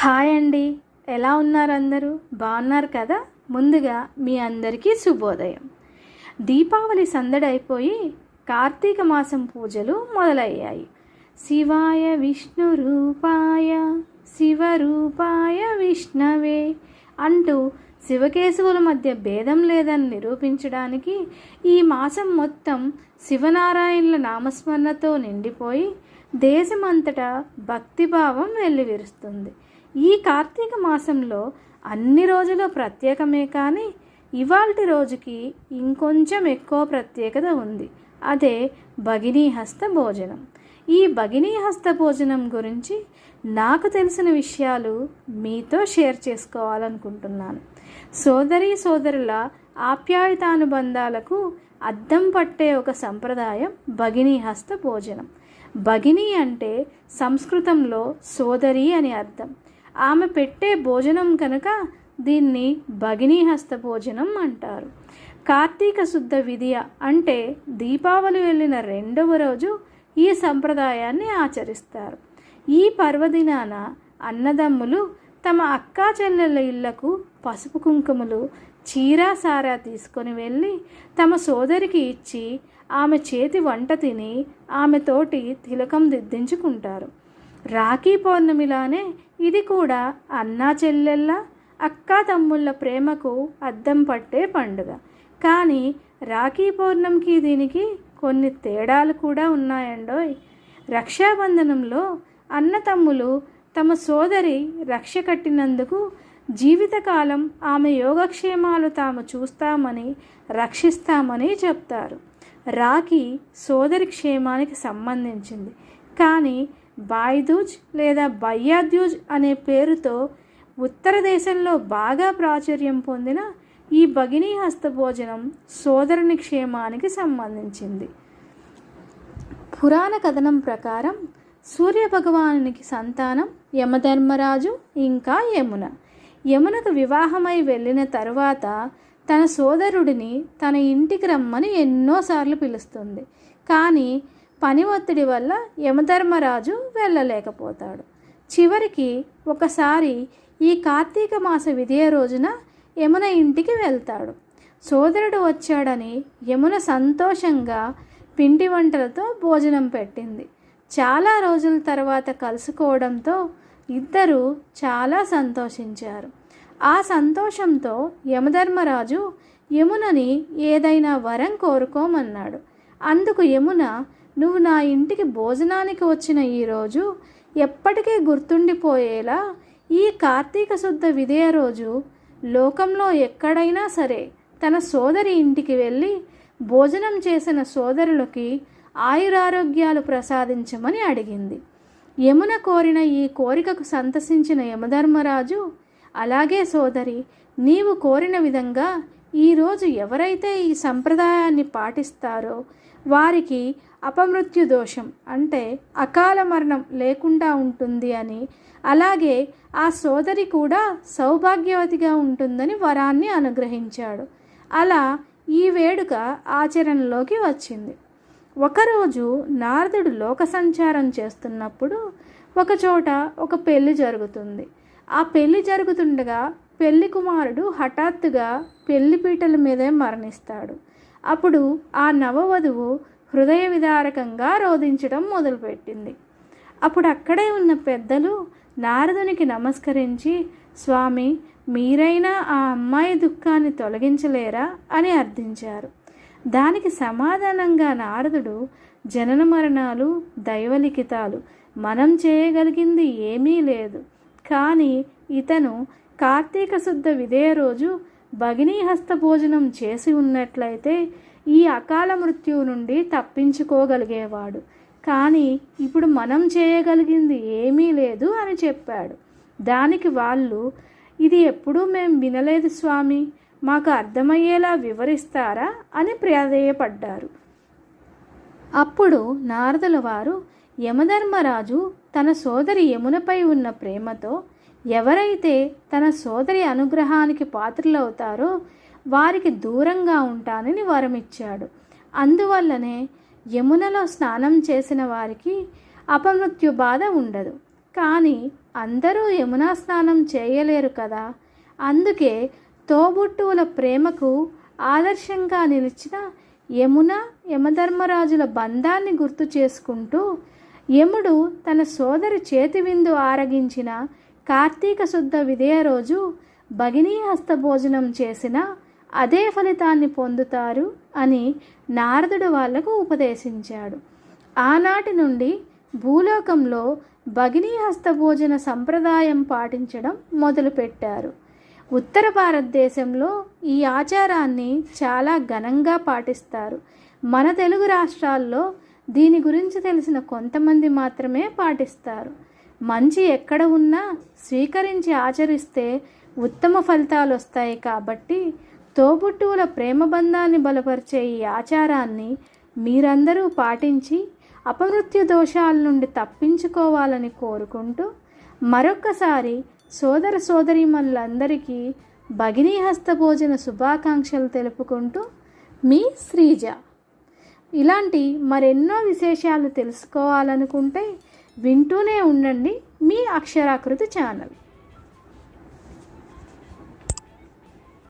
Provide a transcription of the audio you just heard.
Hi అండి, ఎలా ఉన్నారు అందరూ? బాగున్నారు కదా? ముందుగా మీ అందరికీ శుభోదయం. దీపావళి సందడి అయిపోయి కార్తీక మాసం పూజలు మొదలయ్యాయి. శివాయ విష్ణు రూపాయ శివరూపాయ విష్ణవే అంటూ శివకేశవుల మధ్య భేదం లేదని నిరూపించడానికి ఈ మాసం మొత్తం శివనారాయణుల నామస్మరణతో నిండిపోయి దేశమంతటా భక్తిభావం వెల్లివిరుస్తుంది. ఈ కార్తీక మాసంలో అన్ని రోజులు ప్రత్యేకమే, కానీ ఇవాల్టి రోజుకి ఇంకొంచెం ఎక్కువ ప్రత్యేకత ఉంది. అదే భగినీ హస్త భోజనం. ఈ భగినీ హస్త భోజనం గురించి నాకు తెలిసిన విషయాలు మీతో షేర్ చేసుకోవాలనుకుంటున్నాను. సోదరుల ఆప్యాయతానుబంధాలకు అద్దం పట్టే ఒక సంప్రదాయం భగినీ హస్త భోజనం. భగిని అంటే సంస్కృతంలో సోదరి అని అర్థం. ఆమె పెట్టే భోజనం కనుక దీన్ని భగినీ హస్త భోజనం అంటారు. కార్తీక శుద్ధ విదియ అంటే దీపావళి వెళ్ళిన రెండవ రోజు ఈ సంప్రదాయాన్ని ఆచరిస్తారు. ఈ పర్వదినాన అన్నదమ్ములు తమ అక్కా చెల్లెళ్ళ ఇళ్లకు పసుపు కుంకుమలు, చీర సారా తీసుకొని వెళ్ళి తమ సోదరికి ఇచ్చి ఆమె చేతి వంట తిని ఆమెతోటి తిలకం దిద్దించుకుంటారు. రాఖీ పౌర్ణమిలానే ఇది కూడా అన్నా చెల్లెళ్ళ, అక్కా తమ్ముళ్ళ ప్రేమకు అద్దం పట్టే పండుగ. కానీ రాఖీ పౌర్ణమికి దీనికి కొన్ని తేడాలు కూడా ఉన్నాయండోయ్. రక్షాబంధనంలో అన్న తమ్ములు తమ సోదరి రక్ష కట్టినందుకు జీవితకాలం ఆమె యోగక్షేమాలు తాము చూస్తామని, రక్షిస్తామని చెప్తారు. రాఖీ సోదరి క్షేమానికి సంబంధించింది. కానీ బాయిదూజ్ లేదా బయ్యాద్యూజ్ అనే పేరుతో ఉత్తర దేశంలో బాగా ప్రాచుర్యం పొందిన ఈ భగినీ హస్త భోజనం సోదరుని క్షేమానికి సంబంధించింది. పురాణ కథనం ప్రకారం సూర్యభగవానునికి సంతానం యమధర్మరాజు ఇంకా యమున. యమునకు వివాహమై వెళ్ళిన తరువాత తన సోదరుడిని తన ఇంటికి రమ్మని ఎన్నోసార్లు పిలుస్తుంది. కానీ పని ఒత్తిడి వల్ల యమధర్మరాజు వెళ్ళలేకపోతాడు. చివరికి ఒకసారి ఈ కార్తీక మాస విదియ రోజున యమున ఇంటికి వెళ్తాడు. సోదరుడు వచ్చాడని యమున సంతోషంగా పిండి వంటలతో భోజనం పెట్టింది. చాలా రోజుల తర్వాత కలుసుకోవడంతో ఇద్దరూ చాలా సంతోషించారు. ఆ సంతోషంతో యమధర్మరాజు యమునని ఏదైనా వరం కోరుకోమన్నాడు. అందుకు యమున, నువ్వు నా ఇంటికి భోజనానికి వచ్చిన ఈరోజు ఎప్పటికీ గుర్తుండిపోయేలా ఈ కార్తీక శుద్ధ విదియ రోజు లోకంలో ఎక్కడైనా సరే తన సోదరి ఇంటికి వెళ్ళి భోజనం చేసిన సోదరులకి ఆయురారోగ్యాలు ప్రసాదించమని అడిగింది. యమున కోరిన ఈ కోరికకు సంతసించిన యమధర్మరాజు, అలాగే సోదరి, నీవు కోరిన విధంగా ఈరోజు ఎవరైతే ఈ సంప్రదాయాన్ని పాటిస్తారో వారికి అపమృత్యు దోషం అంటే అకాల మరణం లేకుండా ఉంటుంది అని, అలాగే ఆ సోదరి కూడా సౌభాగ్యవతిగా ఉంటుందని వరాన్ని అనుగ్రహించాడు. అలా ఈ వేడుక ఆచరణలోకి వచ్చింది. ఒకరోజు నారదుడు లోక సంచారం చేస్తున్నప్పుడు ఒకచోట ఒక పెళ్లి జరుగుతుంది. ఆ పెళ్లి జరుగుతుండగా పెళ్లి కుమారుడు హఠాత్తుగా పెళ్లిపీటల మీదే మరణిస్తాడు. అప్పుడు ఆ నవవధువు హృదయ విదారకంగా రోధించడం మొదలుపెట్టింది. అప్పుడు అక్కడే ఉన్న పెద్దలు నారదునికి నమస్కరించి, స్వామి, మీరైనా ఆ అమ్మాయి దుఃఖాన్ని తొలగించలేరా అని అర్థించారు. దానికి సమాధానంగా నారదుడు, జనన మరణాలు దైవలిఖితాలు, మనం చేయగలిగింది ఏమీ లేదు. కానీ ఇతను కార్తీక శుద్ధ విదియ రోజు భగినీ హస్త భోజనం చేసి ఉన్నట్లయితే ఈ అకాల మృత్యువు నుండి తప్పించుకోగలిగేవాడు. కానీ ఇప్పుడు మనం చేయగలిగింది ఏమీ లేదు అని చెప్పాడు. దానికి వాళ్ళు, ఇది ఎప్పుడూ మేం వినలేదు స్వామి, మాకు అర్థమయ్యేలా వివరిస్తారా అని ప్రాధేయపడ్డారు. అప్పుడు నారదుల వారు, యమధర్మరాజు తన సోదరి యమునపై ఉన్న ప్రేమతో ఎవరైతే తన సోదరి అనుగ్రహానికి పాత్రులవుతారో వారికి దూరంగా ఉంటానని వరమిచ్చాడు. అందువల్లనే యమునలో స్నానం చేసిన వారికి అపమృత్యు బాధ ఉండదు. కానీ అందరూ యమునా స్నానం చేయలేరు కదా. అందుకే తోబుట్టువుల ప్రేమకు ఆదర్శంగా నిలిచిన యమున యమధర్మరాజుల బంధాన్ని గుర్తు చేసుకుంటూ యముడు తన సోదరి చేతి విందు ఆరగించిన కార్తీక శుద్ధ విదయ రోజు భగినీ హస్తభోజనం చేసిన అదే ఫలితాన్ని పొందుతారు అని నారదుడు వాళ్లకు ఉపదేశించాడు. ఆనాటి నుండి భూలోకంలో భగినీ హస్తభోజన సంప్రదాయం పాటించడం మొదలుపెట్టారు. ఉత్తర భారతదేశంలో ఈ ఆచారాన్ని చాలా ఘనంగా పాటిస్తారు. మన తెలుగు రాష్ట్రాల్లో దీని గురించి తెలిసిన కొంతమంది మాత్రమే పాటిస్తారు. మంచి ఎక్కడ ఉన్నా స్వీకరించి ఆచరిస్తే ఉత్తమ ఫలితాలు వస్తాయి. కాబట్టి తోబుట్టువుల ప్రేమబంధాన్ని బలపరిచే ఈ ఆచారాన్ని మీరందరూ పాటించి అపమృత్యు దోషాల నుండి తప్పించుకోవాలని కోరుకుంటూ మరొక్కసారి సోదర సోదరీమణులందరికీ భగినీ హస్తభోజన శుభాకాంక్షలు తెలుపుకుంటూ మీ శ్రీజ. ఇలాంటి మరెన్నో విశేషాలు తెలుసుకోవాలనుకుంటే వింటూనే ఉండండి మీ అక్షరాకృతి ఛానల్.